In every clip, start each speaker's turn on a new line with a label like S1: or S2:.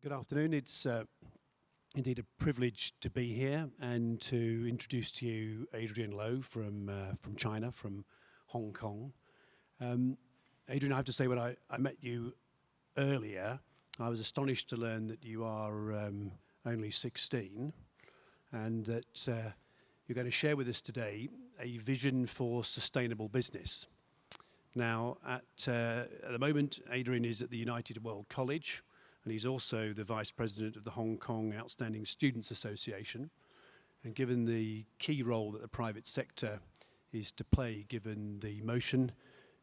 S1: Good afternoon. It's indeed a privilege to be here and to introduce to you Adrian Lo from China, from Hong Kong. Adrian, I have to say, when I met you earlier, I was astonished to learn that you are only 16 and that you're going to share with us today a vision for sustainable business. Now, at the moment, Adrian is at the United World College, and he's also the Vice President of the Hong Kong Outstanding Students Association. And given the key role that the private sector is to play, given the motion,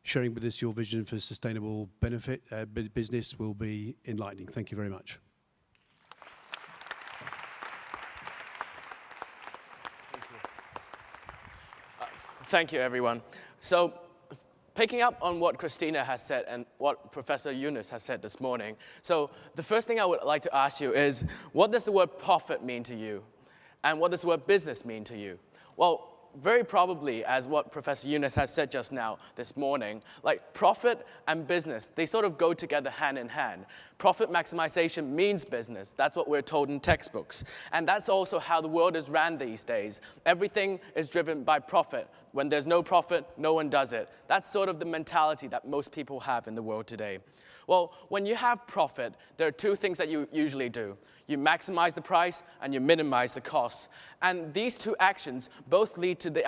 S1: sharing with us your vision for sustainable business will be enlightening. Thank you very much.
S2: Thank you, everyone. So, picking up on what Christina has said and what Professor Yunus has said this morning, so the first thing I would like to ask you is, what does the word profit mean to you? And what does the word business mean to you? Well, very probably, as what Professor Yunus has said just now this morning, like profit and business, they sort of go together hand in hand. Profit maximization means business. That's what we're told in textbooks. And that's also how the world is ran these days. Everything is driven by profit. When there's no profit, no one does it. That's sort of the mentality that most people have in the world today. Well, when you have profit, there are two things that you usually do. You maximize the price and you minimize the costs. And these two actions both lead to the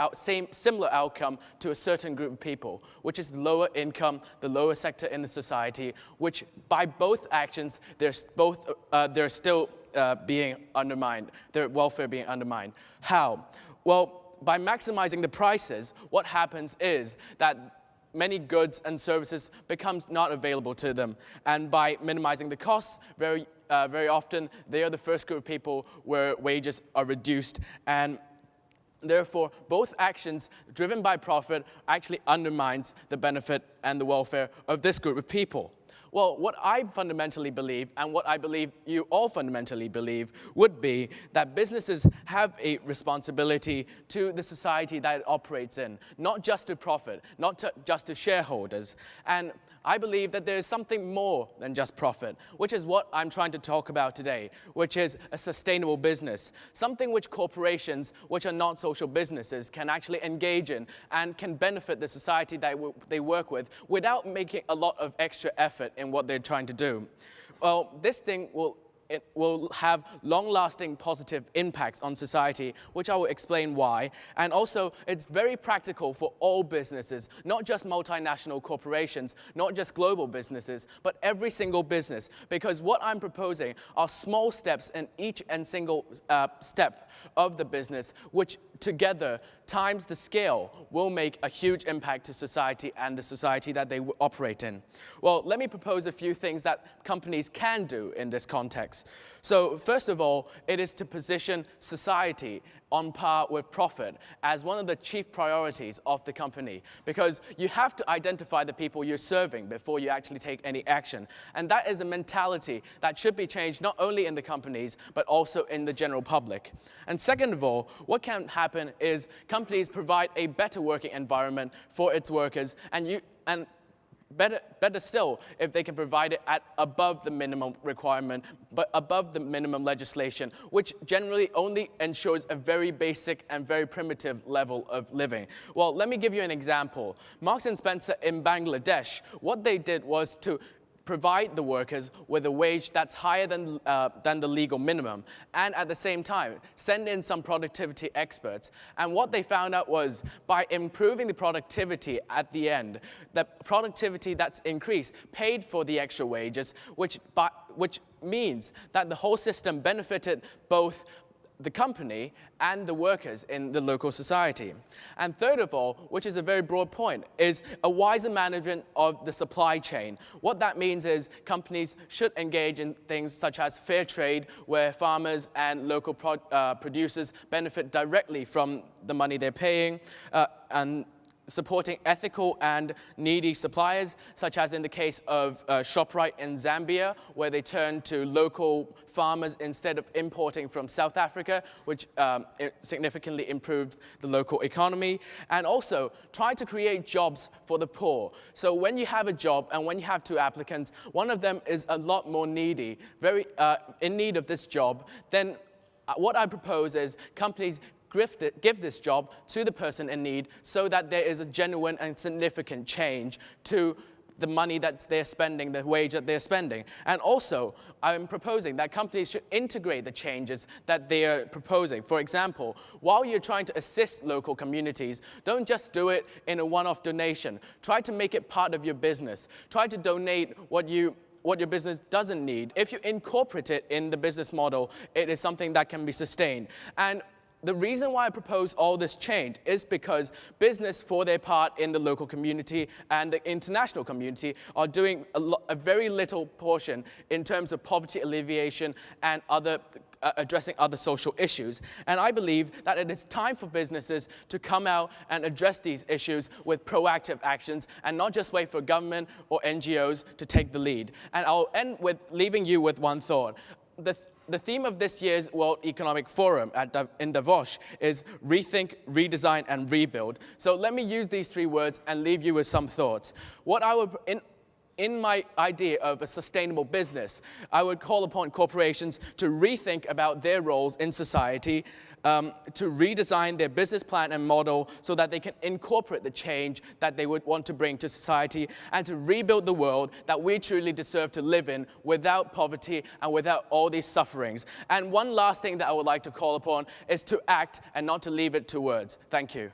S2: similar outcome to a certain group of people, which is the lower income, the lower sector in the society, which by both actions, they're still being undermined, their welfare being undermined. How? Well, by maximizing the prices, what happens is that many goods and services becomes not available to them. And by minimizing the costs, very often, they are the first group of people where wages are reduced. And therefore, both actions driven by profit actually undermines the benefit and the welfare of this group of people. Well, what I fundamentally believe, and what I believe you all fundamentally believe, would be that businesses have a responsibility to the society that it operates in, not just to profit, not just to shareholders. And I believe that there is something more than just profit, which is what I'm trying to talk about today, which is a sustainable business, something which corporations, which are not social businesses, can actually engage in and can benefit the society that they work with without making a lot of extra effort in what they're trying to do. Well, this thing will have long-lasting positive impacts on society, which I will explain why. And also, it's very practical for all businesses, not just multinational corporations, not just global businesses, but every single business. Because what I'm proposing are small steps in each and single step of the business, which together, times the scale, will make a huge impact to society and the society that they operate in. Well, let me propose a few things that companies can do in this context. So first of all, it is to position society on par with profit as one of the chief priorities of the company, because you have to identify the people you're serving before you actually take any action. And that is a mentality that should be changed not only in the companies, but also in the general public. And second of all, what can happen is companies provide a better working environment for its workers, and better still, if they can provide it at above the minimum requirement, but above the minimum legislation, which generally only ensures a very basic and very primitive level of living. Well, let me give you an example. Marks & Spencer in Bangladesh, what they did was to provide the workers with a wage that's higher than the legal minimum, and at the same time, send in some productivity experts. And what they found out was, by improving the productivity at the end, the productivity that's increased paid for the extra wages, which means that the whole system benefited both the company and the workers in the local society. And third of all, which is a very broad point, is a wiser management of the supply chain. What that means is companies should engage in things such as fair trade, where farmers and local producers benefit directly from the money they're paying, and supporting ethical and needy suppliers, such as in the case of ShopRite in Zambia, where they turned to local farmers instead of importing from South Africa, which significantly improved the local economy. And also try to create jobs for the poor. So when you have a job and when you have 2 applicants, one of them is a lot more needy, very in need of this job, then what I propose is companies give this job to the person in need so that there is a genuine and significant change to the money that they're spending, the wage that they're spending. And also, I'm proposing that companies should integrate the changes that they are proposing. For example, while you're trying to assist local communities, don't just do it in a one-off donation. Try to make it part of your business. Try to donate what your business doesn't need. If you incorporate it in the business model, it is something that can be sustained. And the reason why I propose all this change is because business, for their part in the local community and the international community, are doing a very little portion in terms of poverty alleviation and addressing other social issues. And I believe that it is time for businesses to come out and address these issues with proactive actions and not just wait for government or NGOs to take the lead. And I'll end with leaving you with one thought. The theme of this year's World Economic Forum in Davos is rethink, redesign, and rebuild. So let me use these 3 words and leave you with some thoughts. What I would, in my idea of a sustainable business, I would call upon corporations to rethink about their roles in society, to redesign their business plan and model so that they can incorporate the change that they would want to bring to society, and to rebuild the world that we truly deserve to live in without poverty and without all these sufferings. And one last thing that I would like to call upon is to act and not to leave it to words. Thank you.